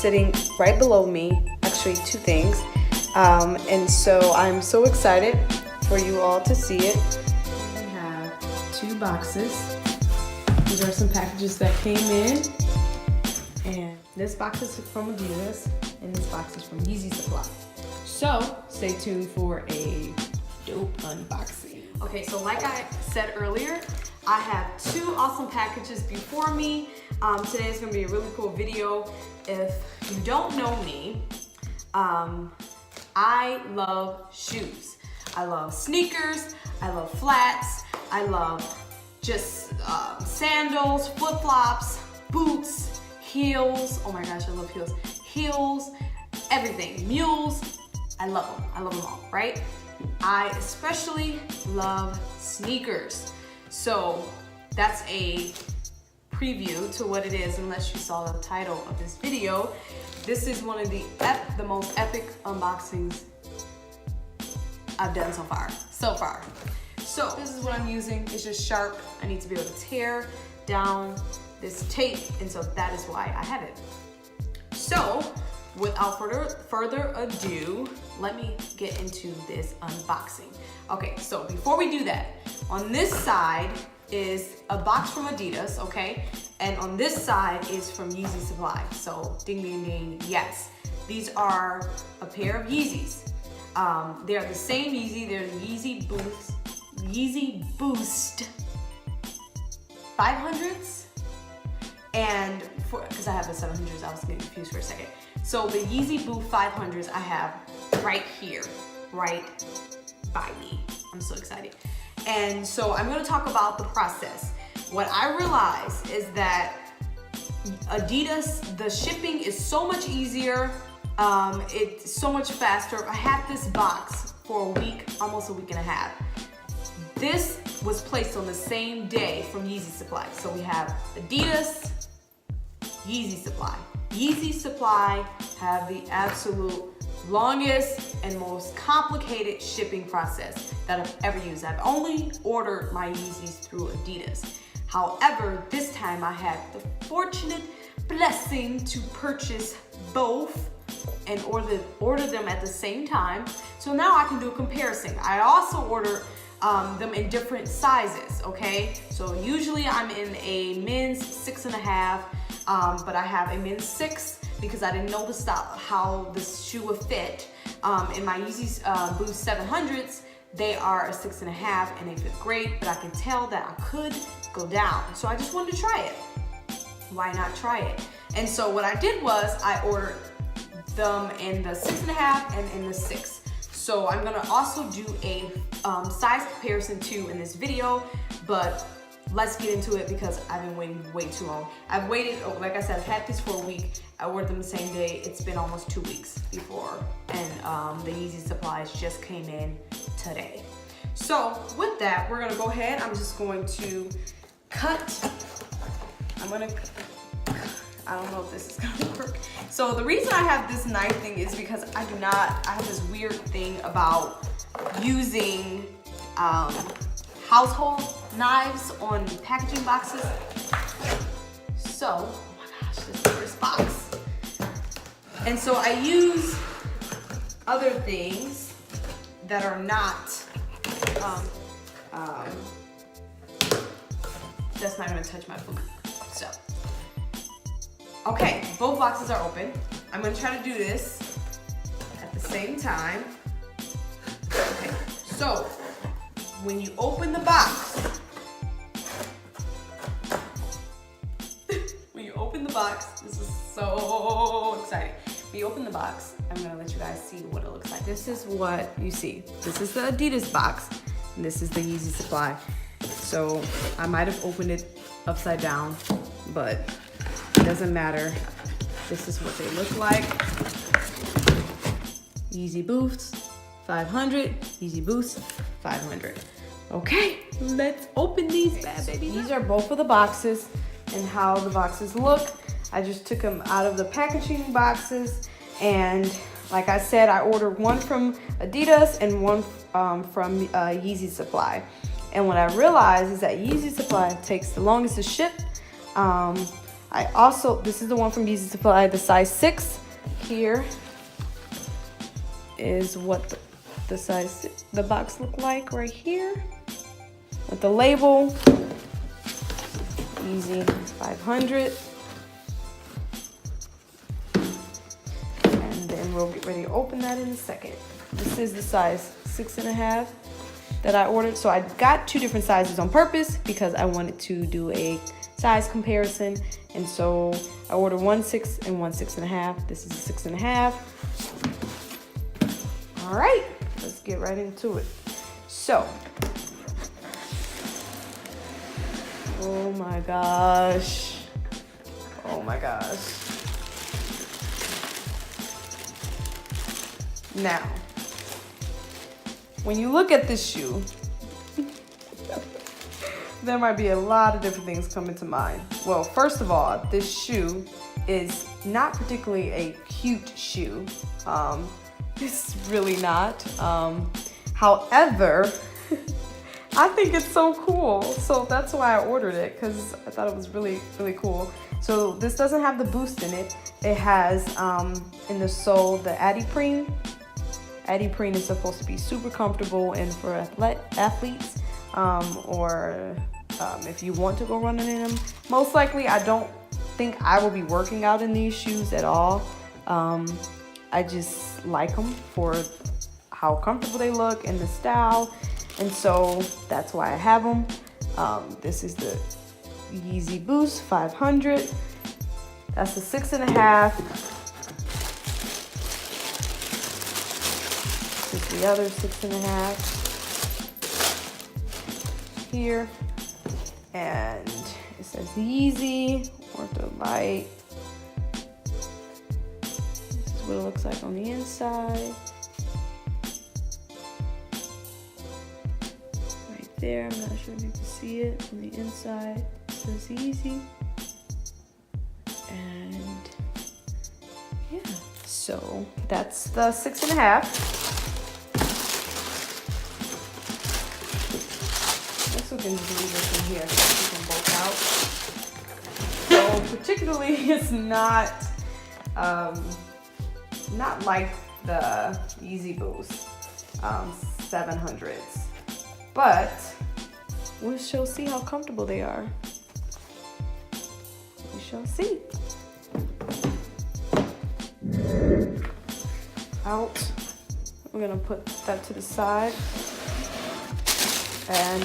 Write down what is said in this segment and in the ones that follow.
sitting right below me, actually two things. And so I'm so excited for you all to see it. We have two boxes. These are some packages that came in. And this box is from Adidas, and this box is from Yeezy Supply. So stay tuned for a dope unboxing. Okay, so like I said earlier, I have two awesome packages before me. Today is gonna be a really cool video. If you don't know me, I love shoes. I love sneakers, I love flats, I love just sandals, flip-flops, boots, heels. Oh my gosh, I love heels. Heels, everything, mules, I love them all, right? I especially love sneakers. So that's a preview to what it is, unless you saw the title of this video. This is one of the most epic unboxings I've done so far. So this is what I'm using. It's just sharp. I need to be able to tear down this tape, and so that is why I have it. So without further ado, let me get into this unboxing. Okay, so before we do that, on this side is a box from Adidas, okay? And on this side is from Yeezy Supply. So ding, ding, ding, yes. These are a pair of Yeezys. They're the same Yeezy, they're the Yeezy Boost 500s. And because I have the 700s, I was getting confused for a second. So the Yeezy Boost 500s I have right here, right by me. I'm so excited. And so I'm gonna talk about the process. What I realized is that Adidas, the shipping is so much easier. It's so much faster. I had this box for a week, almost a week and a half. This was placed on the same day from Yeezy Supply. So we have Adidas, Yeezy Supply. Yeezy Supply have the absolute longest and most complicated shipping process that I've ever used. I've only ordered my Yeezys through Adidas. However, this time I had the fortunate blessing to purchase both and order them at the same time. So now I can do a comparison. I also ordered them in different sizes, okay? So usually I'm in a men's 6.5, but I have a men's 6 because I didn't know the style, how the shoe would fit. In my Yeezy Boost 700s, they are a 6.5 and they fit great, but I can tell that I could go down. So I just wanted to try it. Why not try it? And so what I did was I ordered them in the 6.5 and in the 6. So I'm gonna also do a size comparison too in this video, but let's get into it because I've been waiting way too long. I've waited, like I said, I've had this for a week. I ordered them the same day. It's been almost 2 weeks before, and the Yeezy supplies just came in today. So with that, we're gonna go ahead. I'm just going to cut. I don't know if this is gonna work. So the reason I have this knife thing is because I have this weird thing about using household knives on packaging boxes. So, oh my gosh, this box. And so I use other things that are not, that's not gonna touch my food, so. Okay, both boxes are open. I'm gonna try to do this at the same time. Okay, so when you open the box, this is so exciting. When you open the box, I'm gonna let you guys see what it looks like. This is what you see. This is the Adidas box, and this is the Yeezy Supply. So I might have opened it upside down, but it doesn't matter. This is what they look like. Yeezy Boost 500, Yeezy Boost 500. Okay, let's open these bad babies. These are both of the boxes and how the boxes look. I just took them out of the packaging boxes, and like I said, I ordered one from Adidas and one from Yeezy Supply. And what I realized is that Yeezy Supply takes the longest to ship. This is the one from Yeezy Supply, the size 6. Here is what the box look like right here with the label, Yeezy 500. And then we'll get ready to open that in a second. This is the size 6.5 that I ordered. So I got 2 different sizes on purpose because I wanted to do a size comparison. And so I ordered 1 6 and 1 6.5. This is a 6.5. All right, let's get right into it. So, oh my gosh. Oh my gosh. Now, when you look at this shoe, there might be a lot of different things coming to mind. Well, first of all, this shoe is not particularly a cute shoe. It's really not. However, I think it's so cool. So that's why I ordered it, because I thought it was really, really cool. So this doesn't have the boost in it. It has in the sole the adiprene. Adiprene is supposed to be super comfortable and for athletes or if you want to go running in them. Most likely, I don't think I will be working out in these shoes at all. I just like them for how comfortable they look and the style, and so that's why I have them. This is the Yeezy Boost 500. That's the 6.5. This is the other 6.5 here, and it says Yeezy Ortho Light. This is what it looks like on the inside. Right there, I'm not sure if you can see it on the inside. It says Yeezy. And yeah, so that's the 6.5. Guess we can do this in here, so we can both out. So particularly, it's not like the Yeezy Boost 700s, but we shall see how comfortable they are. We shall see. Out. We're gonna put that to the side. And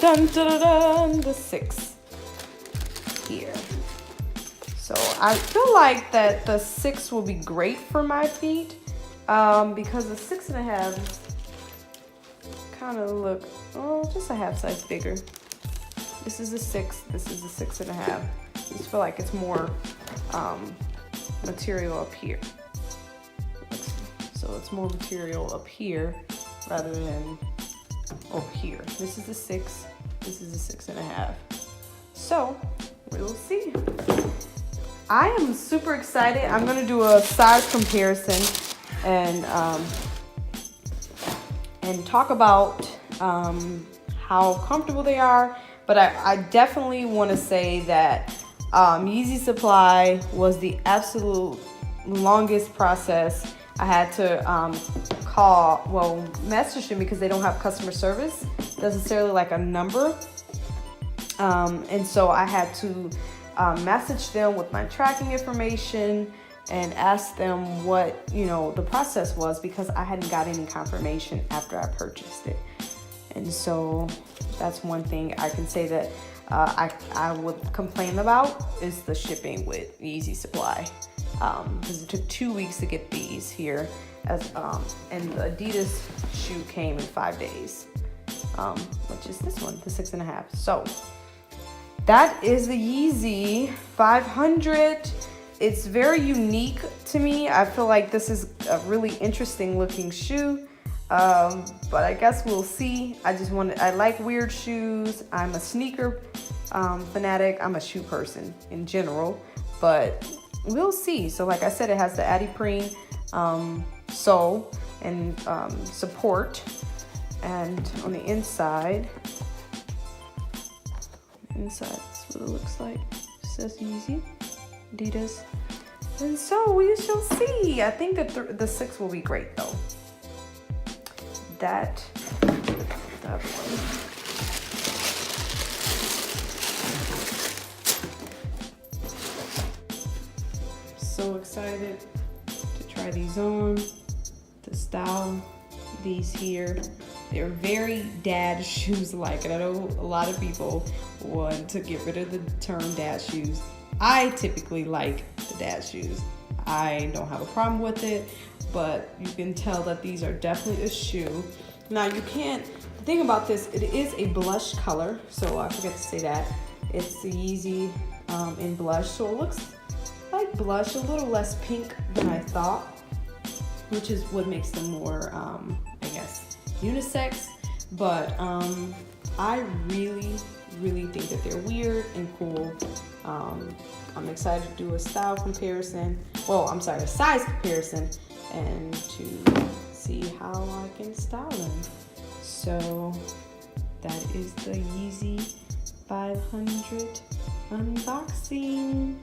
dun dun dun dun, the 6 here. So I feel like that the 6 will be great for my feet because the 6.5 kind of look just a half size bigger. This is the 6. This is the 6.5. I just feel like it's more material up here. So it's more material up here rather than over here. This is the 6. This is the 6.5. So we'll see. I am super excited. I'm gonna do a size comparison and talk about how comfortable they are. But I definitely want to say that Yeezy Supply was the absolute longest process. I had to message them because they don't have customer service necessarily, like a number. And so I had to message them with my tracking information and ask them what, the process was, because I hadn't got any confirmation after I purchased it. And so that's one thing I can say that I would complain about is the shipping with Yeezy Supply. Because it took 2 weeks to get these here, and the Adidas shoe came in 5 days, which is this one, the 6.5. So that is the Yeezy 500. It's very unique to me. I feel like this is a really interesting looking shoe, but I guess we'll see. I like weird shoes. I'm a sneaker fanatic. I'm a shoe person in general, but we'll see. So like I said, it has the adiprene sole and support, and on the inside, that's what it looks like. says Yeezy, Adidas. And so we shall see. I think that the 6 will be great though. That one. So excited to try these on, to style these here. They're very dad shoes like, and I know a lot of people want to get rid of the term dad shoes. I typically like the dad shoes. I don't have a problem with it, but you can tell that these are definitely a shoe. Now you can't, the thing about this, it is a blush color, so I forgot to say that. It's the Yeezy in blush, so it looks like blush, a little less pink than I thought, which is what makes them more, I guess, unisex. But I really think that they're weird and cool. I'm excited to do a style comparison. Well, I'm sorry, a size comparison, and to see how I can style them. So that is the Yeezy 500 unboxing.